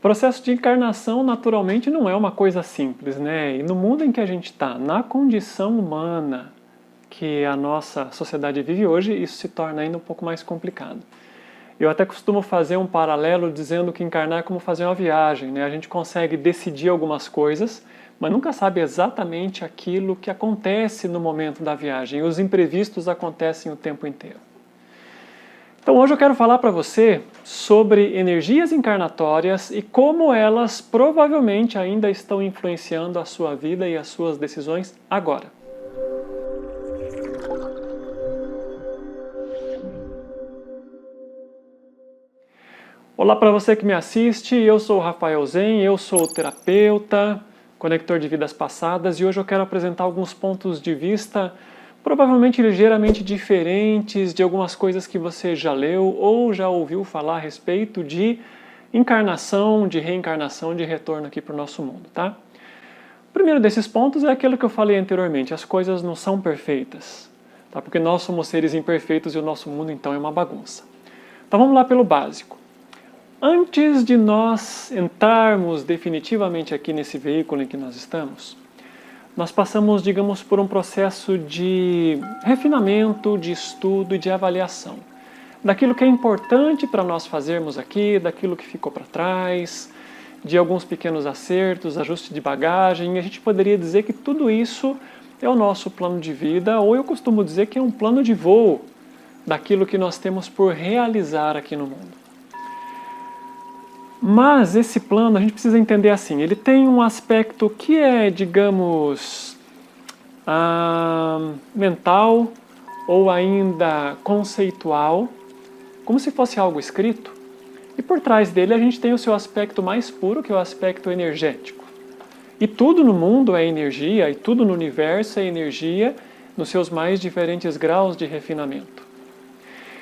processo de encarnação, naturalmente, não é uma coisa simples, né? E no mundo em que a gente está, na condição humana que a nossa sociedade vive hoje, isso se torna ainda um pouco mais complicado. Eu até costumo fazer um paralelo dizendo que encarnar é como fazer uma viagem, né? A gente consegue decidir algumas coisas, mas nunca sabe exatamente aquilo que acontece no momento da viagem. E os imprevistos acontecem o tempo inteiro. Então hoje eu quero falar para você sobre energias encarnatórias e como elas provavelmente ainda estão influenciando a sua vida e as suas decisões agora. Olá para você que me assiste, eu sou o Rafael Zen, eu sou terapeuta, conector de vidas passadas e hoje eu quero apresentar alguns pontos de vista provavelmente ligeiramente diferentes de algumas coisas que você já leu ou já ouviu falar a respeito de encarnação, de reencarnação, de retorno aqui para o nosso mundo, tá? O primeiro desses pontos é aquilo que eu falei anteriormente, as coisas não são perfeitas, tá? Porque nós somos seres imperfeitos e o nosso mundo então é uma bagunça. Então vamos lá pelo básico. Antes de nós entrarmos definitivamente aqui nesse veículo em que nós estamos, nós passamos, digamos, por um processo de refinamento, de estudo e de avaliação daquilo que é importante para nós fazermos aqui, daquilo que ficou para trás, de alguns pequenos acertos, ajuste de bagagem, e a gente poderia dizer que tudo isso é o nosso plano de vida, ou eu costumo dizer que é um plano de voo daquilo que nós temos por realizar aqui no mundo. Mas esse plano a gente precisa entender assim, ele tem um aspecto que é, digamos, mental ou ainda conceitual, como se fosse algo escrito, e por trás dele a gente tem o seu aspecto mais puro, que é o aspecto energético. E tudo no mundo é energia, e tudo no universo é energia, nos seus mais diferentes graus de refinamento.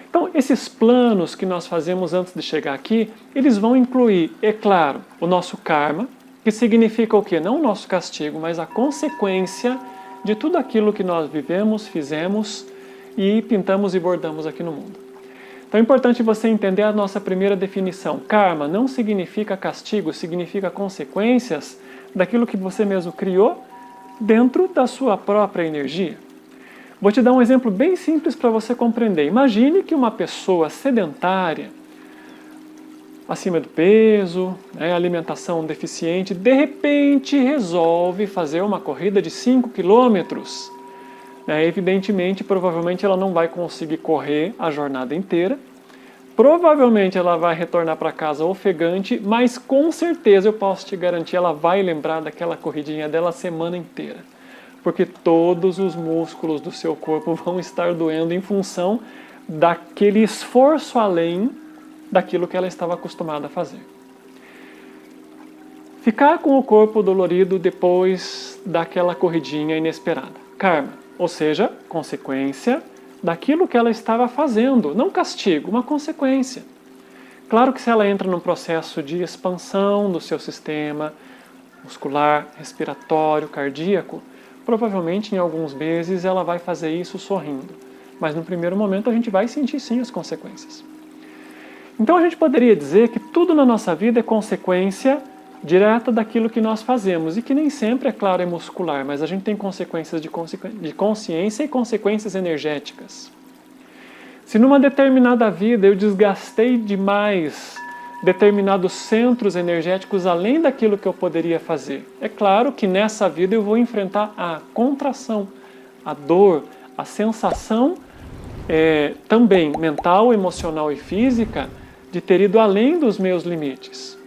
Então, esses planos que nós fazemos antes de chegar aqui, eles vão incluir, é claro, o nosso karma, que significa o quê? Não o nosso castigo, mas a consequência de tudo aquilo que nós vivemos, fizemos e pintamos e bordamos aqui no mundo. Então é importante você entender a nossa primeira definição. Karma não significa castigo, significa consequências daquilo que você mesmo criou dentro da sua própria energia. Vou te dar um exemplo bem simples para você compreender. Imagine que uma pessoa sedentária, acima do peso, alimentação deficiente, de repente resolve fazer uma corrida de 5 quilômetros. Evidentemente, provavelmente ela não vai conseguir correr a jornada inteira. Provavelmente ela vai retornar para casa ofegante, mas com certeza eu posso te garantir, ela vai lembrar daquela corridinha dela a semana inteira. Porque todos os músculos do seu corpo vão estar doendo em função daquele esforço além daquilo que ela estava acostumada a fazer. Ficar com o corpo dolorido depois daquela corridinha inesperada. Karma, ou seja, consequência daquilo que ela estava fazendo. Não castigo, uma consequência. Claro que se ela entra num processo de expansão do seu sistema muscular, respiratório, cardíaco, provavelmente em alguns meses ela vai fazer isso sorrindo. Mas no primeiro momento a gente vai sentir sim as consequências. Então a gente poderia dizer que tudo na nossa vida é consequência direta daquilo que nós fazemos. E que nem sempre, é claro, é muscular, mas a gente tem consequências de consciência e consequências energéticas. Se numa determinada vida eu desgastei demais determinados centros energéticos além daquilo que eu poderia fazer. É claro que nessa vida eu vou enfrentar a contração, a dor, a sensação também mental, emocional e física de ter ido além dos meus limites.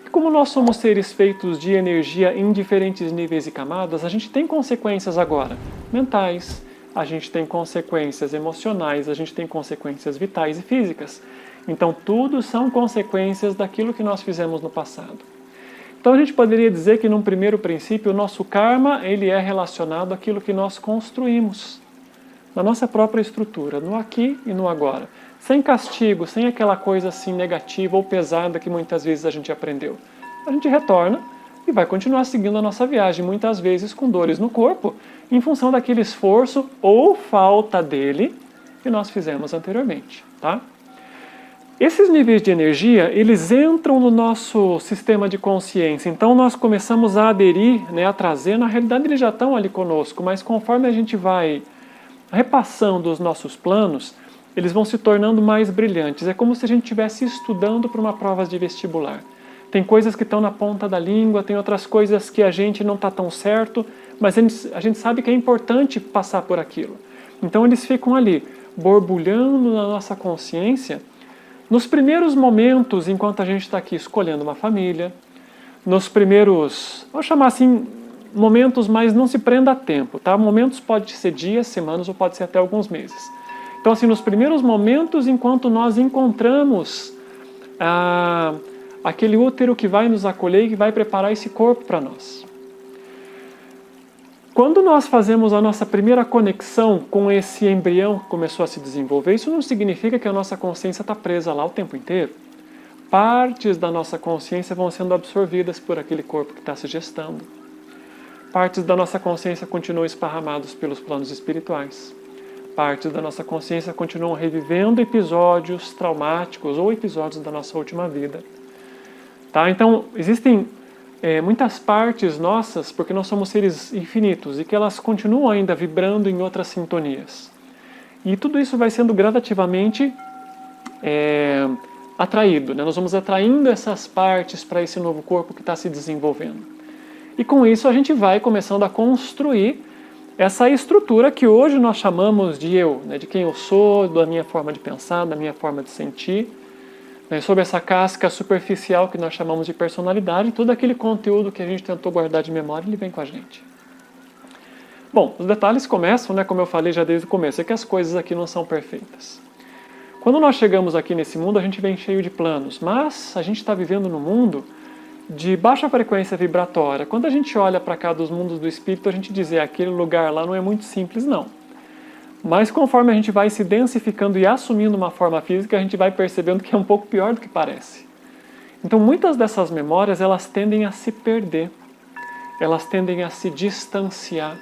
E como nós somos seres feitos de energia em diferentes níveis e camadas, a gente tem consequências agora mentais, a gente tem consequências emocionais, a gente tem consequências vitais e físicas. Então, tudo são consequências daquilo que nós fizemos no passado. Então, a gente poderia dizer que, num primeiro princípio, o nosso karma ele é relacionado àquilo que nós construímos, na nossa própria estrutura, no aqui e no agora. Sem castigo, sem aquela coisa assim negativa ou pesada que muitas vezes a gente aprendeu. A gente retorna e vai continuar seguindo a nossa viagem, muitas vezes com dores no corpo, em função daquele esforço ou falta dele que nós fizemos anteriormente, tá? Esses níveis de energia, eles entram no nosso sistema de consciência, então nós começamos a aderir, né, a trazer, na realidade eles já estão ali conosco, mas conforme a gente vai repassando os nossos planos, eles vão se tornando mais brilhantes. É como se a gente estivesse estudando para uma prova de vestibular. Tem coisas que estão na ponta da língua, tem outras coisas que a gente não está tão certo, mas a gente sabe que é importante passar por aquilo. Então eles ficam ali, borbulhando na nossa consciência, nos primeiros momentos, enquanto a gente está aqui escolhendo uma família, nos primeiros, vou chamar assim, momentos, mas não se prenda a tempo, tá? Momentos pode ser dias, semanas ou pode ser até alguns meses. Então, assim, nos primeiros momentos, enquanto nós encontramos aquele útero que vai nos acolher e que vai preparar esse corpo para nós. Quando nós fazemos a nossa primeira conexão com esse embrião que começou a se desenvolver, isso não significa que a nossa consciência está presa lá o tempo inteiro. Partes da nossa consciência vão sendo absorvidas por aquele corpo que está se gestando. Partes da nossa consciência continuam esparramados pelos planos espirituais. Partes da nossa consciência continuam revivendo episódios traumáticos ou episódios da nossa última vida. Tá? Então, existem muitas partes nossas, porque nós somos seres infinitos, e que elas continuam ainda vibrando em outras sintonias. E tudo isso vai sendo gradativamente atraído, né? Nós vamos atraindo essas partes para esse novo corpo que está se desenvolvendo. E com isso a gente vai começando a construir essa estrutura que hoje nós chamamos de eu, né? De quem eu sou, da minha forma de pensar, da minha forma de sentir. Sobre essa casca superficial que nós chamamos de personalidade, todo aquele conteúdo que a gente tentou guardar de memória, ele vem com a gente. Bom, os detalhes começam, né, como eu falei já desde o começo, é que as coisas aqui não são perfeitas. Quando nós chegamos aqui nesse mundo, a gente vem cheio de planos, mas a gente está vivendo num mundo de baixa frequência vibratória. Quando a gente olha para cá dos mundos do espírito, a gente diz, aquele lugar lá não é muito simples, não. Mas conforme a gente vai se densificando e assumindo uma forma física, a gente vai percebendo que é um pouco pior do que parece. Então muitas dessas memórias, elas tendem a se perder, elas tendem a se distanciar,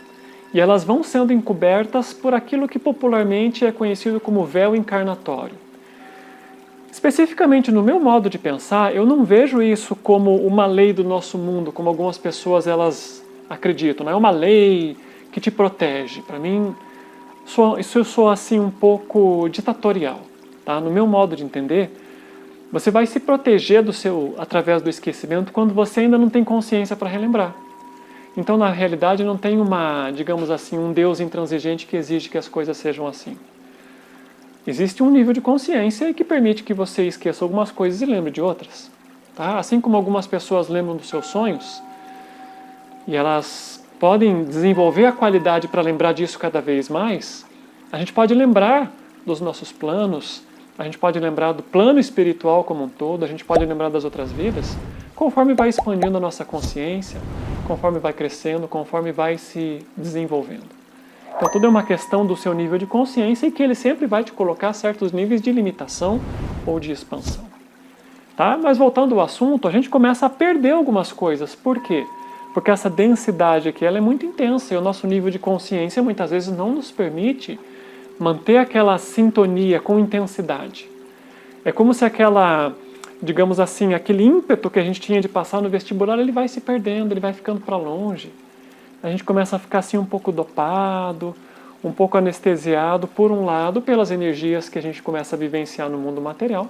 e elas vão sendo encobertas por aquilo que popularmente é conhecido como véu encarnatório. Especificamente no meu modo de pensar, eu não vejo isso como uma lei do nosso mundo, como algumas pessoas elas acreditam, não é uma lei que te protege. Para mim, isso soa assim um pouco ditatorial, tá? No meu modo de entender, você vai se proteger através do esquecimento quando você ainda não tem consciência para relembrar. Então, na realidade, não tem digamos assim, um Deus intransigente que exige que as coisas sejam assim. Existe um nível de consciência que permite que você esqueça algumas coisas e lembre de outras, tá? Assim como algumas pessoas lembram dos seus sonhos, e elas podem desenvolver a qualidade para lembrar disso cada vez mais, a gente pode lembrar dos nossos planos, a gente pode lembrar do plano espiritual como um todo, a gente pode lembrar das outras vidas, conforme vai expandindo a nossa consciência, conforme vai crescendo, conforme vai se desenvolvendo. Então tudo é uma questão do seu nível de consciência e que ele sempre vai te colocar certos níveis de limitação ou de expansão. Tá? Mas voltando ao assunto, a gente começa a perder algumas coisas. Por quê? Porque essa densidade aqui ela é muito intensa e o nosso nível de consciência muitas vezes não nos permite manter aquela sintonia com intensidade. É como se digamos assim, aquele ímpeto que a gente tinha de passar no vestibular, ele vai se perdendo, ele vai ficando para longe. A gente começa a ficar assim um pouco dopado, um pouco anestesiado, por um lado, pelas energias que a gente começa a vivenciar no mundo material,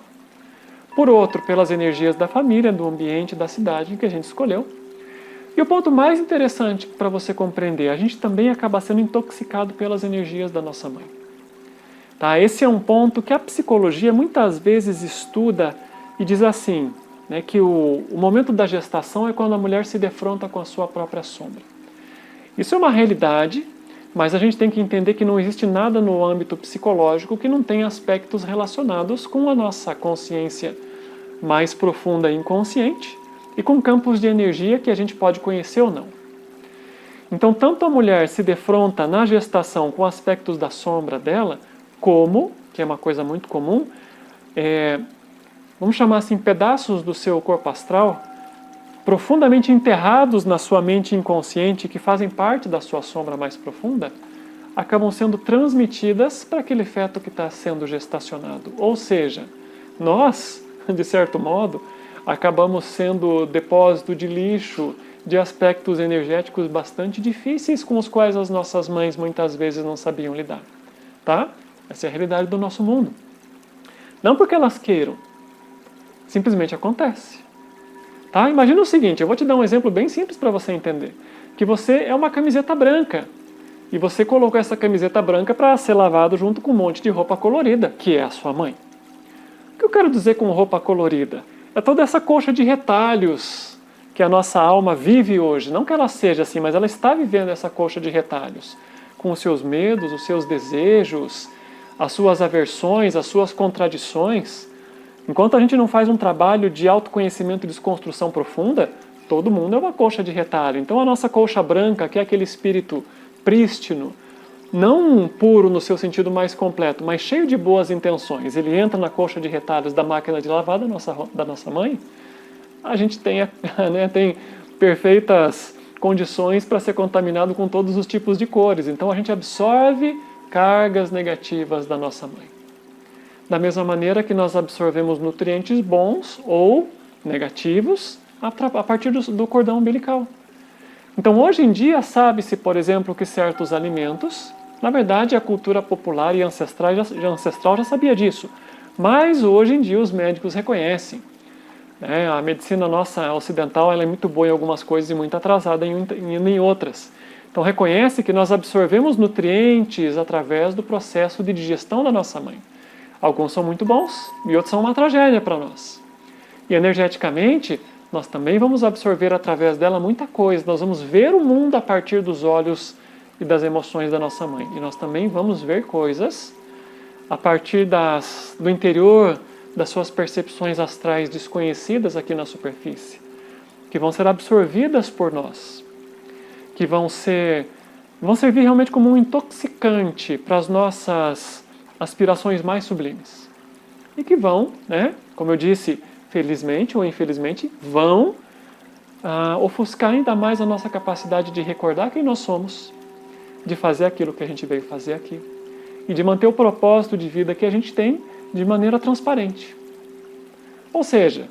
por outro, pelas energias da família, do ambiente, da cidade que a gente escolheu. E o ponto mais interessante para você compreender, a gente também acaba sendo intoxicado pelas energias da nossa mãe. Tá? Esse é um ponto que a psicologia muitas vezes estuda e diz assim, né, que o momento da gestação é quando a mulher se defronta com a sua própria sombra. Isso é uma realidade, mas a gente tem que entender que não existe nada no âmbito psicológico que não tenha aspectos relacionados com a nossa consciência mais profunda e inconsciente, e com campos de energia que a gente pode conhecer ou não. Então, tanto a mulher se defronta na gestação com aspectos da sombra dela, como, que é uma coisa muito comum, vamos chamar assim, pedaços do seu corpo astral, profundamente enterrados na sua mente inconsciente, que fazem parte da sua sombra mais profunda, acabam sendo transmitidas para aquele feto que está sendo gestacionado. Ou seja, Nós, de certo modo, acabamos sendo depósito de lixo, de aspectos energéticos bastante difíceis com os quais as nossas mães muitas vezes não sabiam lidar. Tá? Essa é a realidade do nosso mundo. Não porque elas queiram, simplesmente acontece. Tá? Imagina o seguinte, eu vou te dar um exemplo bem simples para você entender. Que você é uma camiseta branca e você colocou essa camiseta branca para ser lavado junto com um monte de roupa colorida, que é a sua mãe. O que eu quero dizer com roupa colorida? É toda essa coxa de retalhos que a nossa alma vive hoje. Não que ela seja assim, mas ela está vivendo essa coxa de retalhos. Com os seus medos, os seus desejos, as suas aversões, as suas contradições. Enquanto a gente não faz um trabalho de autoconhecimento e desconstrução profunda, todo mundo é uma coxa de retalho. Então a nossa coxa branca, que é aquele espírito prístino, não puro no seu sentido mais completo, mas cheio de boas intenções, ele entra na coxa de retalhos da máquina de lavar da nossa mãe, a gente tem, né, tem perfeitas condições para ser contaminado com todos os tipos de cores. Então a gente absorve cargas negativas da nossa mãe. Da mesma maneira que nós absorvemos nutrientes bons ou negativos a partir do cordão umbilical. Então hoje em dia sabe-se, por exemplo, que certos alimentos, na verdade a cultura popular e ancestral já sabia disso, mas hoje em dia os médicos reconhecem. A medicina nossa ocidental ela é muito boa em algumas coisas e muito atrasada em outras. Então reconhece que nós absorvemos nutrientes através do processo de digestão da nossa mãe. Alguns são muito bons e outros são uma tragédia para nós. E energeticamente, nós também vamos absorver através dela muita coisa. Nós vamos ver o mundo a partir dos olhos e das emoções da nossa mãe. E nós também vamos ver coisas a partir do interior das suas percepções astrais desconhecidas aqui na superfície, que vão ser absorvidas por nós, que vão servir realmente como um intoxicante para as nossas aspirações mais sublimes. E que vão, como eu disse, felizmente ou infelizmente, vão ofuscar ainda mais a nossa capacidade de recordar quem nós somos, de fazer aquilo que a gente veio fazer aqui, e de manter o propósito de vida que a gente tem de maneira transparente. Ou seja,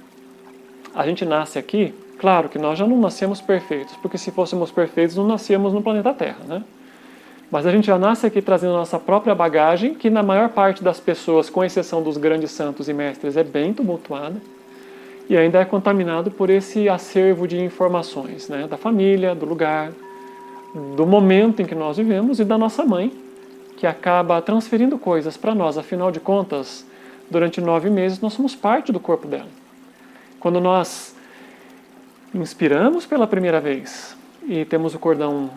a gente nasce aqui, claro que nós já não nascemos perfeitos, porque se fôssemos perfeitos não nascíamos no planeta Terra, né? Mas a gente já nasce aqui trazendo a nossa própria bagagem, que na maior parte das pessoas, com exceção dos grandes santos e mestres, é bem tumultuada, e ainda é contaminado por esse acervo de informações, da família, do lugar, do momento em que nós vivemos e da nossa mãe, que acaba transferindo coisas para nós. Afinal de contas, durante 9 meses nós somos parte do corpo dela. Quando nós inspiramos pela primeira vez e temos o cordão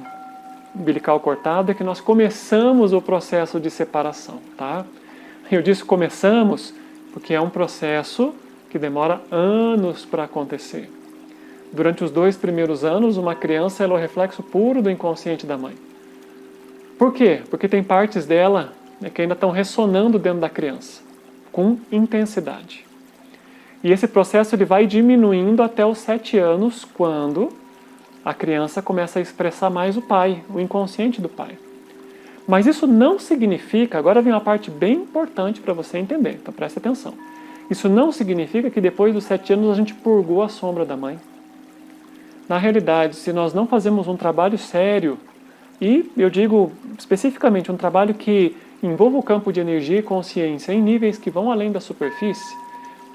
umbilical cortado, é que nós começamos o processo de separação, tá? Eu disse começamos porque é um processo que demora anos para acontecer. Durante os 2 primeiros anos, uma criança é o reflexo puro do inconsciente da mãe. Por quê? Porque tem partes dela que ainda estão ressonando dentro da criança, com intensidade. E esse processo ele vai diminuindo até os 7 anos, quando a criança começa a expressar mais o pai, o inconsciente do pai. Mas isso não significa, agora vem uma parte bem importante para você entender, então preste atenção. Isso não significa que depois dos 7 anos a gente purgou a sombra da mãe. Na realidade, se nós não fazemos um trabalho sério, e eu digo especificamente um trabalho que envolva o campo de energia e consciência em níveis que vão além da superfície,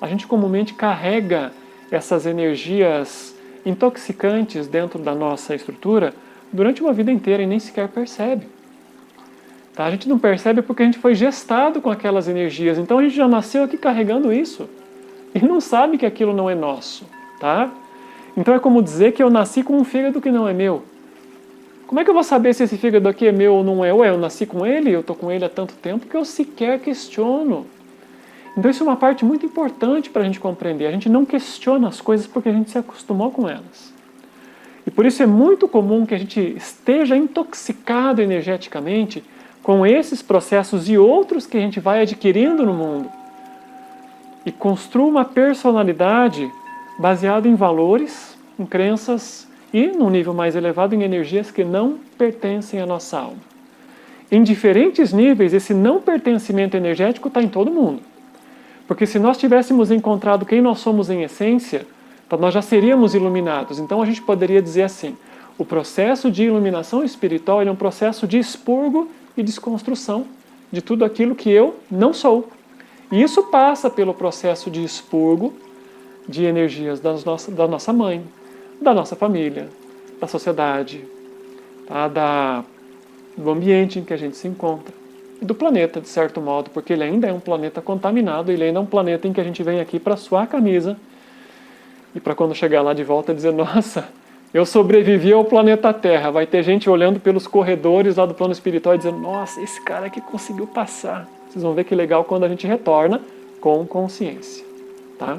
a gente comumente carrega essas energias intoxicantes dentro da nossa estrutura durante uma vida inteira e nem sequer percebe. Tá? A gente não percebe porque a gente foi gestado com aquelas energias, então a gente já nasceu aqui carregando isso e não sabe que aquilo não é nosso. Tá? Então é como dizer que eu nasci com um fígado que não é meu. Como é que eu vou saber se esse fígado aqui é meu ou não é? Ué, eu nasci com ele, eu estou com ele há tanto tempo que eu sequer questiono. Então isso é uma parte muito importante para a gente compreender. A gente não questiona as coisas porque a gente se acostumou com elas. E por isso é muito comum que a gente esteja intoxicado energeticamente com esses processos e outros que a gente vai adquirindo no mundo. E construa uma personalidade baseada em valores, em crenças e, num nível mais elevado, em energias que não pertencem à nossa alma. Em diferentes níveis, esse não pertencimento energético está em todo mundo. Porque se nós tivéssemos encontrado quem nós somos em essência, então nós já seríamos iluminados. Então a gente poderia dizer assim, o processo de iluminação espiritual é um processo de expurgo e desconstrução de tudo aquilo que eu não sou. E isso passa pelo processo de expurgo de energias da nossa mãe, da nossa família, da sociedade, tá? Do ambiente em que a gente se encontra. E do planeta, de certo modo, porque ele ainda é um planeta contaminado, ele ainda é um planeta em que a gente vem aqui para suar a camisa e para quando chegar lá de volta dizer, nossa, eu sobrevivi ao planeta Terra. Vai ter gente olhando pelos corredores lá do plano espiritual e dizendo, nossa, esse cara aqui conseguiu passar. Vocês vão ver que legal quando a gente retorna com consciência, tá?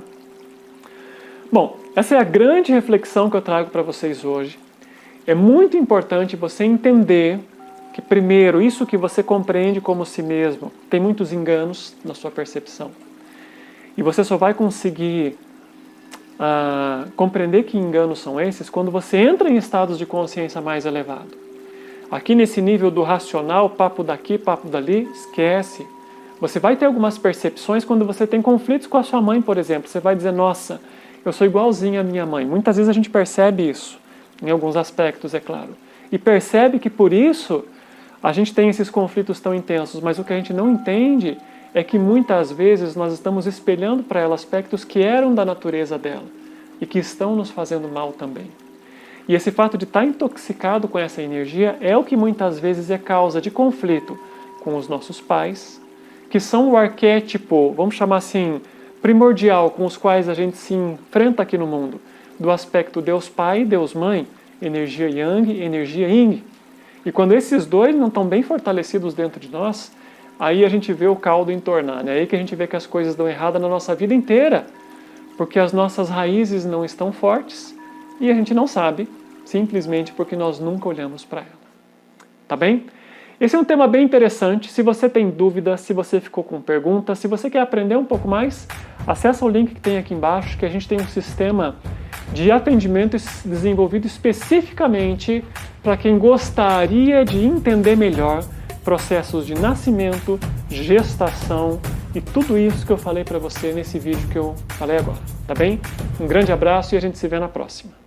Bom, essa é a grande reflexão que eu trago para vocês hoje. É muito importante você entender que, primeiro, isso que você compreende como si mesmo tem muitos enganos na sua percepção. E você só vai conseguir compreender que enganos são esses quando você entra em estados de consciência mais elevado. Aqui nesse nível do racional, papo daqui, papo dali, esquece. Você vai ter algumas percepções quando você tem conflitos com a sua mãe, por exemplo. Você vai dizer, nossa, eu sou igualzinho à minha mãe. Muitas vezes a gente percebe isso, em alguns aspectos, é claro. E percebe que por isso a gente tem esses conflitos tão intensos, mas o que a gente não entende é que muitas vezes nós estamos espelhando para ela aspectos que eram da natureza dela e que estão nos fazendo mal também. E esse fato de estar intoxicado com essa energia é o que muitas vezes é causa de conflito com os nossos pais, que são o arquétipo, vamos chamar assim, primordial com os quais a gente se enfrenta aqui no mundo, do aspecto Deus Pai, Deus Mãe, energia Yang, energia Yin. E quando esses dois não estão bem fortalecidos dentro de nós, aí a gente vê o caldo entornar, né? Aí que a gente vê que as coisas dão errado na nossa vida inteira, porque as nossas raízes não estão fortes e a gente não sabe, simplesmente porque nós nunca olhamos para ela. Tá bem? Esse é um tema bem interessante. Se você tem dúvida, se você ficou com pergunta, se você quer aprender um pouco mais, acessa o link que tem aqui embaixo, que a gente tem um sistema de atendimento desenvolvido especificamente para quem gostaria de entender melhor processos de nascimento, gestação e tudo isso que eu falei para você nesse vídeo que eu falei agora, tá bem? Um grande abraço e a gente se vê na próxima.